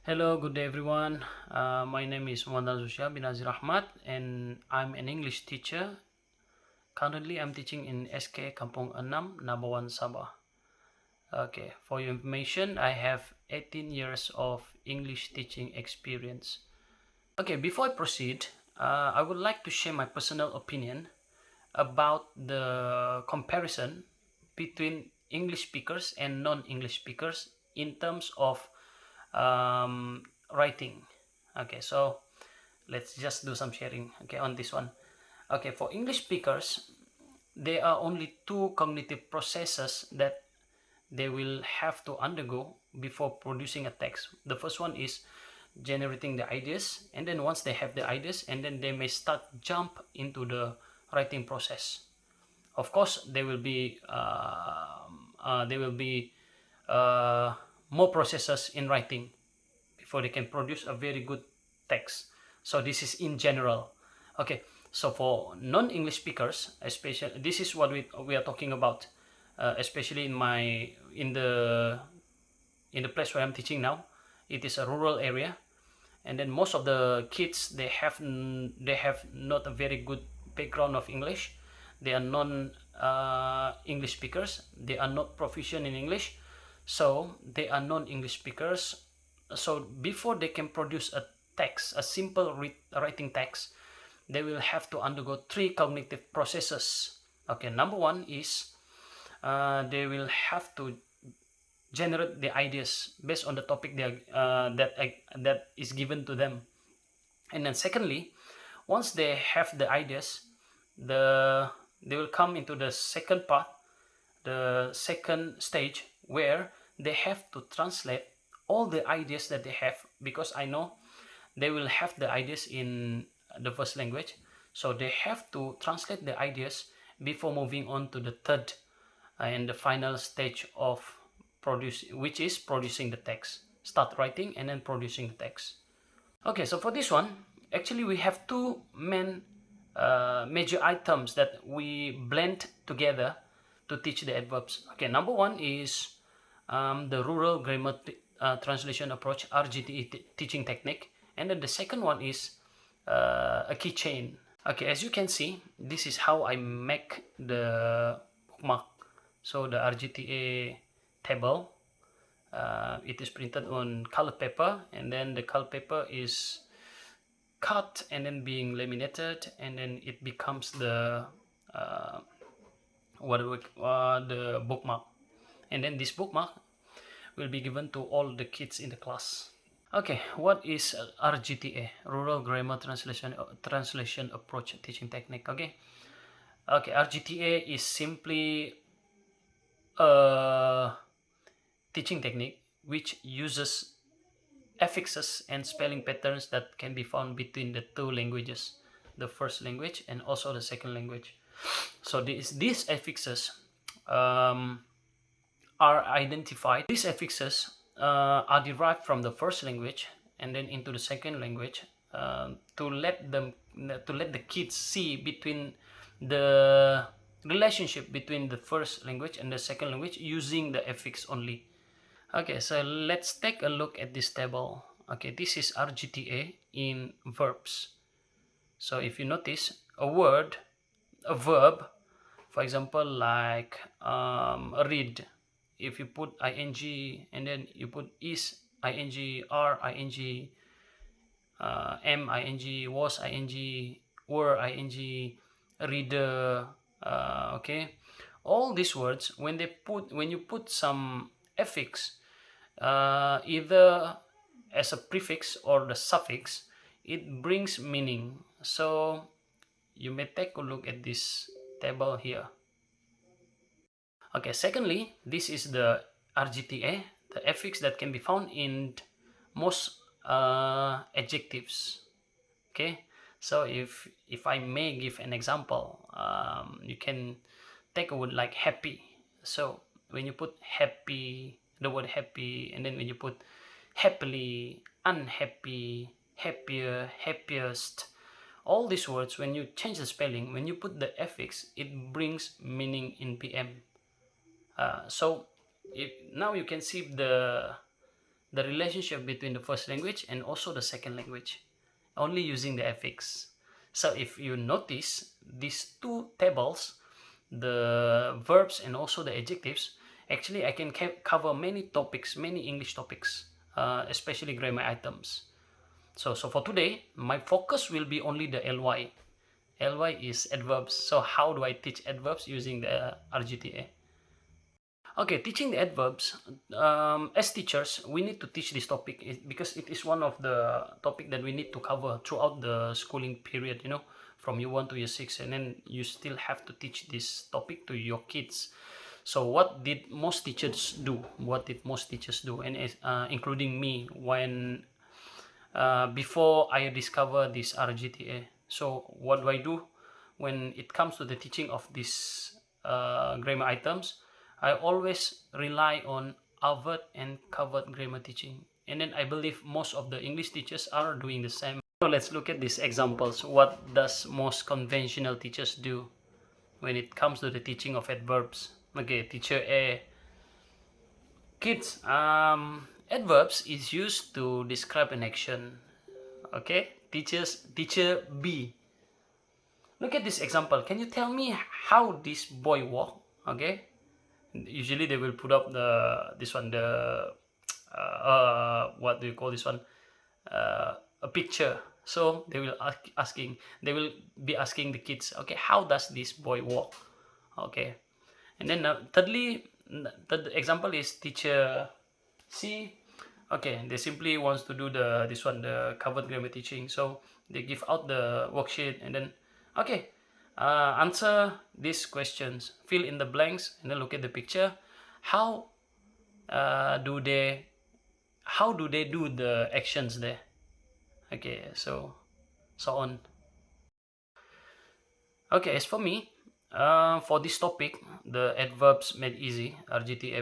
Hello, good day everyone. My name is Muhammad Zusya bin Azir Ahmad and I'm an English teacher. Currently, I'm teaching in SK Kampung Enam, Nabawan, Sabah. Okay, for your information, I have 18 years of English teaching experience. Okay, before I proceed, I would like to share my personal opinion about the comparison between English speakers and non-English speakers in terms of writing. Okay, so let's just do some sharing, okay, on this one. Okay, for English speakers, there are only two cognitive processes that they will have to undergo before producing a text. The first one is generating the ideas, and then once they have the ideas, and then they may start jump into the writing process. Of course, there will be more processes in writing before they can produce a very good text. So this is in general. Okay, so for non-English speakers, especially this is what we are talking about, especially in the place where I'm teaching now. It is a rural area, and then most of the kids they have not a very good background of English. They are non English speakers. They are not proficient in English, so they are non-English speakers. So before they can produce a text, a simple writing text, they will have to undergo three cognitive processes. Okay, number one is they will have to generate the ideas based on the topic that is given to them. And then secondly, once they have the ideas, they will come into the second part, the second stage, where they have to translate all the ideas that they have, because I know they will have the ideas in the first language, so they have to translate the ideas before moving on to the third and the final stage of which is producing the text. Start writing and then producing the text. Okay, so for this one, actually we have two main major items that we blend together to teach the adverbs. Okay, number one is the rural grammar translation approach, RGTE teaching technique, and then the second one is a keychain. Okay, as you can see, this is how I make the bookmark. So the RGTA table, it is printed on colored paper, and then the colored paper is cut and then being laminated, and then it becomes the the bookmark, and then this bookmark will be given to all the kids in the class. Okay, what is RGTA, Rural Grammar Translation Approach Teaching Technique? Okay, RGTA is simply a teaching technique which uses affixes and spelling patterns that can be found between the two languages, the first language and also the second language. So these affixes are identified. These affixes are derived from the first language and then into the second language, to let the kids see between the relationship between the first language and the second language using the affix only. Okay, so let's take a look at this table. Okay, this is RGTA in verbs. So if you notice a verb, for example, like read, if you put ing and then you put is ing, are ing, am ing, was ing, were ing, reader, okay, all these words when you put some affix, either as a prefix or the suffix, it brings meaning. So you may take a look at this table here. Okay, secondly, this is the RGTA, the affix that can be found in most adjectives. Okay, so if I may give an example, you can take a word like happy. So when you put happy, the word happy, and then when you put happily, unhappy, happier, happiest, all these words, when you change the spelling, when you put the affix, it brings meaning in PM. So now you can see the relationship between the first language and also the second language, only using the affix. So if you notice these two tables, the verbs and also the adjectives, actually I can cover many topics, many English topics, especially grammar items. So for today, my focus will be only the ly. Ly is adverbs. So how do I teach adverbs using the Rgta? Okay, teaching the adverbs. As teachers, we need to teach this topic because it is one of the topic that we need to cover throughout the schooling period, you know, from year 1 to year 6, and then you still have to teach this topic to your kids. So what did most teachers do? What did most teachers do? And including me, when before I discover this Rgta. So what do I do when it comes to the teaching of these grammar items? I always rely on overt and covert grammar teaching, and then I believe most of the English teachers are doing the same. So let's look at these examples. What does most conventional teachers do when it comes to the teaching of adverbs? Okay, teacher A. Kids, adverbs is used to describe an action. Okay, teacher B. Look at this example. Can you tell me how this boy walk? Okay, usually they will put up this one, the what do you call this one, a picture. So they will they will be asking the kids, okay, how does this boy walk? Okay, and then thirdly, third example is teacher C. Okay, they simply wants to do this one, the covered grammar teaching. So they give out the worksheet and then, okay, answer these questions, fill in the blanks, and then look at the picture. How do they do the actions there? Okay, so on. Okay, as for me, for this topic, the adverbs made easy, Rgta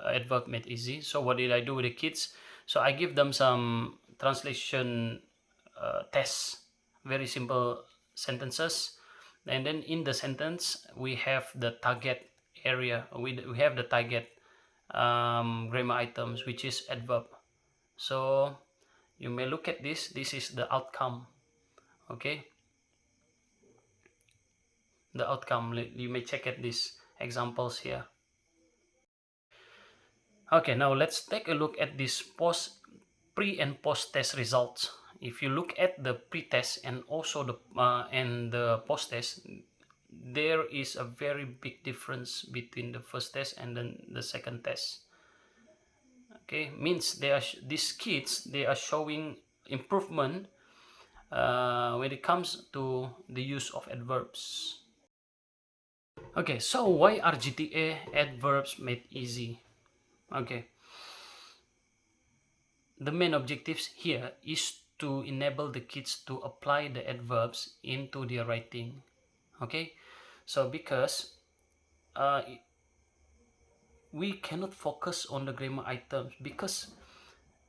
adverb made easy. So what did I do with the kids? So I give them some translation tests, very simple sentences, and then in the sentence we have the target area. We have the target grammar items, which is adverb. So you may look at this. This is the outcome. Okay, the outcome. You may check at these examples here. Okay, now let's take a look at this pre and post test results. If you look at the pre-test and also the post-test, there is a very big difference between the first test and then the second test. Okay, means these kids, they are showing improvement when it comes to the use of adverbs. Okay, so why Rgta adverbs made easy? Okay, the main objectives here is to enable the kids to apply the adverbs into their writing. Okay, so because we cannot focus on the grammar items because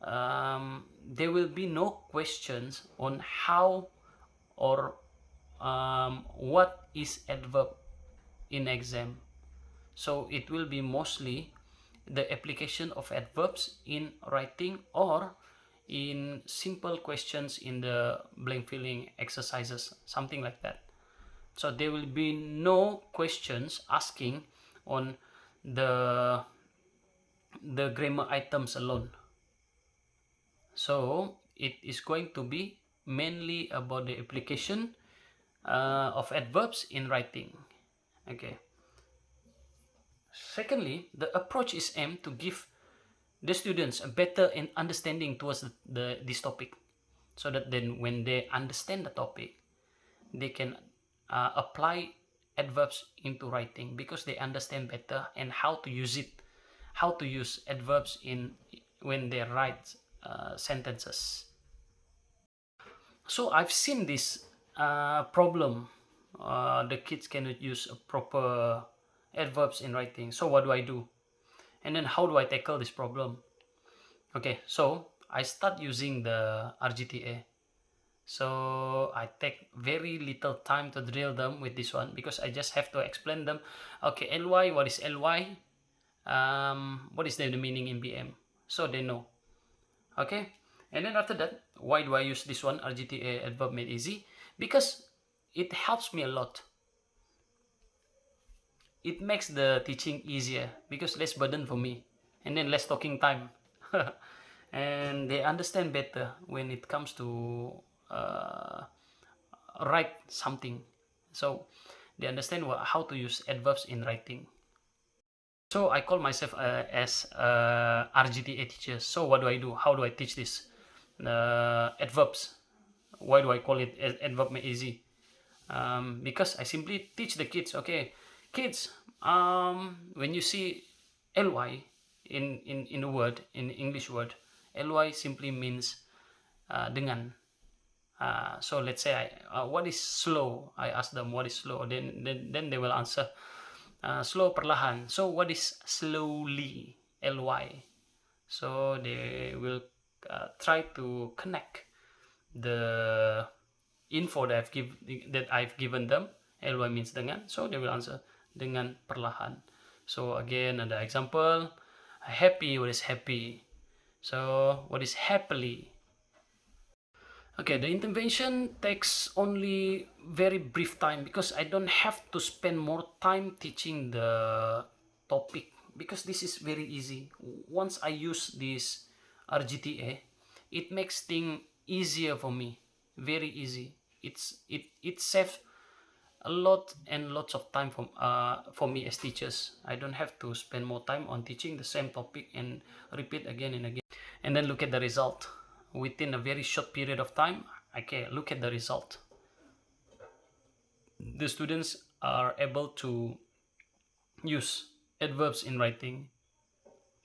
there will be no questions on how or what is adverb in exam. So it will be mostly the application of adverbs in writing or in simple questions in the blank filling exercises, something like that. So there will be no questions asking on the grammar items alone. So it is going to be mainly about the application of adverbs in writing. Okay. Secondly, the approach is aimed to give the students a better understanding towards this topic, so that then when they understand the topic, they can apply adverbs into writing because they understand better and how to use it, how to use adverbs in when they write sentences. So I've seen this problem. The kids cannot use a proper adverbs in writing. So what do I do? And then how do I tackle this problem? Okay, so I start using the Rgta. So I take very little time to drill them with this one because I just have to explain them. Okay, ly, what is ly? What is the meaning in BM? So they know. Okay, and then after that, why do I use this one, Rgta Adverb Made Easy? Because it helps me a lot. It makes the teaching easier because less burden for me, and then less talking time. And they understand better when it comes to uh, write something. So they understand how to use adverbs in writing. So I call myself as Rgta teacher. So what do I do? How do I teach this adverbs? Why do I call it adverb made easy? Because I simply teach the kids. Okay, kids, when you see ly in a word, in English word, ly simply means dengan. So let's say what is slow? I ask them what is slow. Then they will answer slow perlahan. So what is slowly? Ly. So they will try to connect the info that I've given them. Ly means dengan. So they will answer dengan perlahan. So again, the example, happy. What is happy? So what is happily? Okay, the intervention takes only very brief time because I don't have to spend more time teaching the topic because this is very easy. Once I use this Rgta, it makes things easier for me, very easy. It saves a lot and lots of time for me as teachers. I don't have to spend more time on teaching the same topic and repeat again and again. And then look at the result. Within a very short period of time, okay, look at the result. The students are able to use adverbs in writing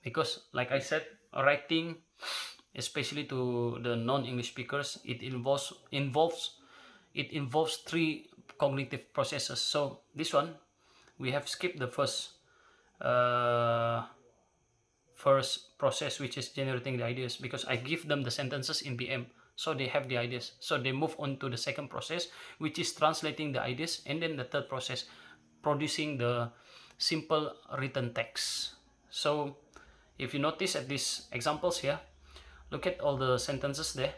because, like I said, writing, especially to the non-English speakers, it involves three cognitive processes. So this one, we have skipped the first process, which is generating the ideas, because I give them the sentences in BM, so they have the ideas. So they move on to the second process, which is translating the ideas, and then the third process, producing the simple written text. So if you notice at these examples here, look at all the sentences there.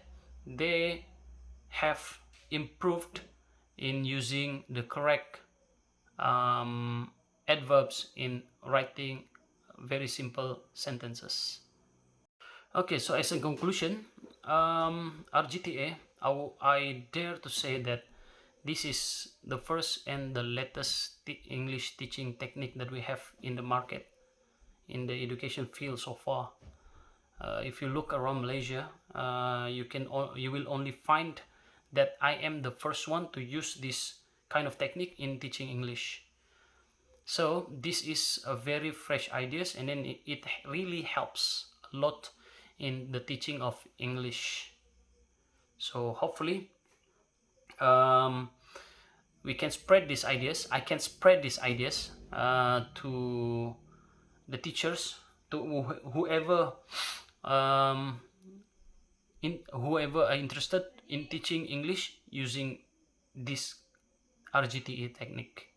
They have improved in using the correct adverbs in writing very simple sentences. Okay, so as a conclusion, Rgta, I dare to say that this is the first and the latest English teaching technique that we have in the market, in the education field so far. If you look around Malaysia, you will only find that I am the first one to use this kind of technique in teaching English. So this is a very fresh ideas, and then it really helps a lot in the teaching of English. So hopefully we can spread these ideas. I can spread these ideas to the teachers, to whoever whoever are interested in teaching English using this Rgta technique.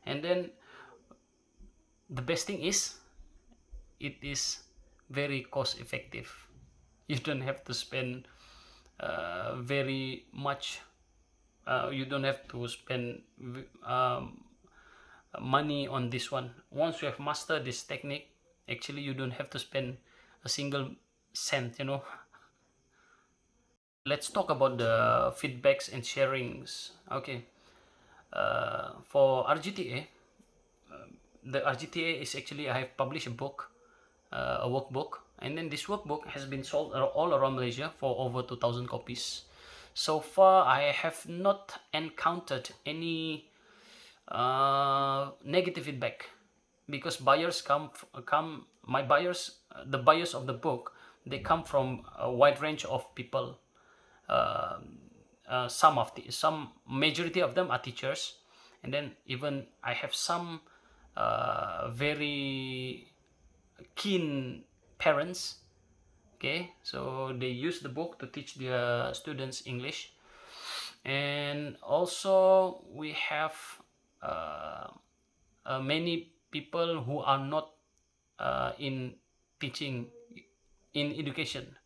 And then the best thing is, it is very cost effective. You don't have to spend very much. You don't have to spend money on this one. Once you have mastered this technique, actually you don't have to spend a single cent. Let's talk about the feedbacks and sharings. Okay, for Rgta, the Rgta is actually, I have published a book, a workbook, and then this workbook has been sold all around Malaysia for over 2,000 copies. So far, I have not encountered any negative feedback, because buyers my buyers, the buyers of the book, they come from a wide range of people. Some majority of them are teachers, and then even I have some very keen parents. Okay, so they use the book to teach their students English. And also we have many people who are not in teaching in education.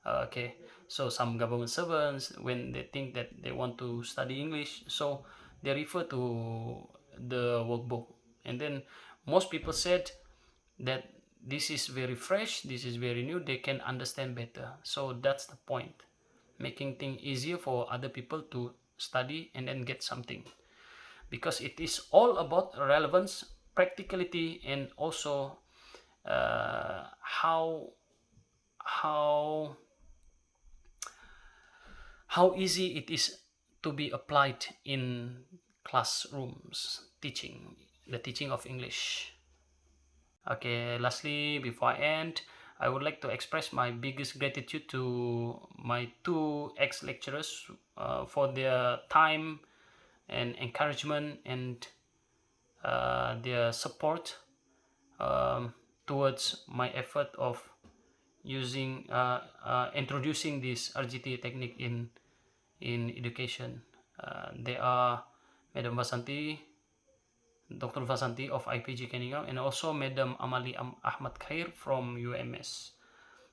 Okay, so some government servants, when they think that they want to study English, so they refer to the workbook. And then most people said that this is very fresh, this is very new, they can understand better. So that's the point, making things easier for other people to study and then get something, because it is all about relevance, practicality, and also how how easy it is to be applied in classrooms teaching, the teaching of English. Okay, lastly, before I end, I would like to express my biggest gratitude to my two ex-lecturers for their time and encouragement, and their support towards my effort of introducing this Rgta technique in education. They are Madam Vasanti, Dr. Vasanti of IPG Keningau, and also Madam Amali Ahmad Khair from UMS.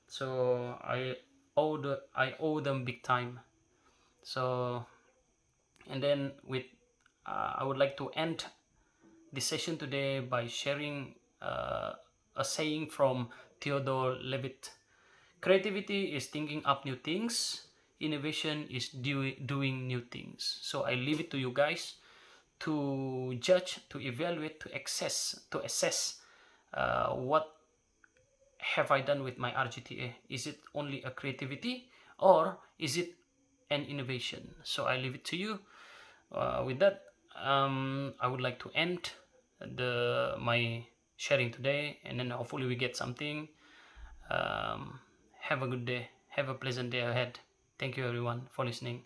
So I owe them big time. So, and then with I would like to end this session today by sharing a saying from Theodore Levitt. Creativity is thinking up new things. Innovation is doing new things. So I leave it to you guys to judge, to evaluate, to assess what have I done with my Rgta. Is it only a creativity, or is it an innovation? So I leave it to you. With that, I would like to end my sharing today, and then hopefully we get something. Have a good day. Have a pleasant day ahead. Thank you everyone for listening.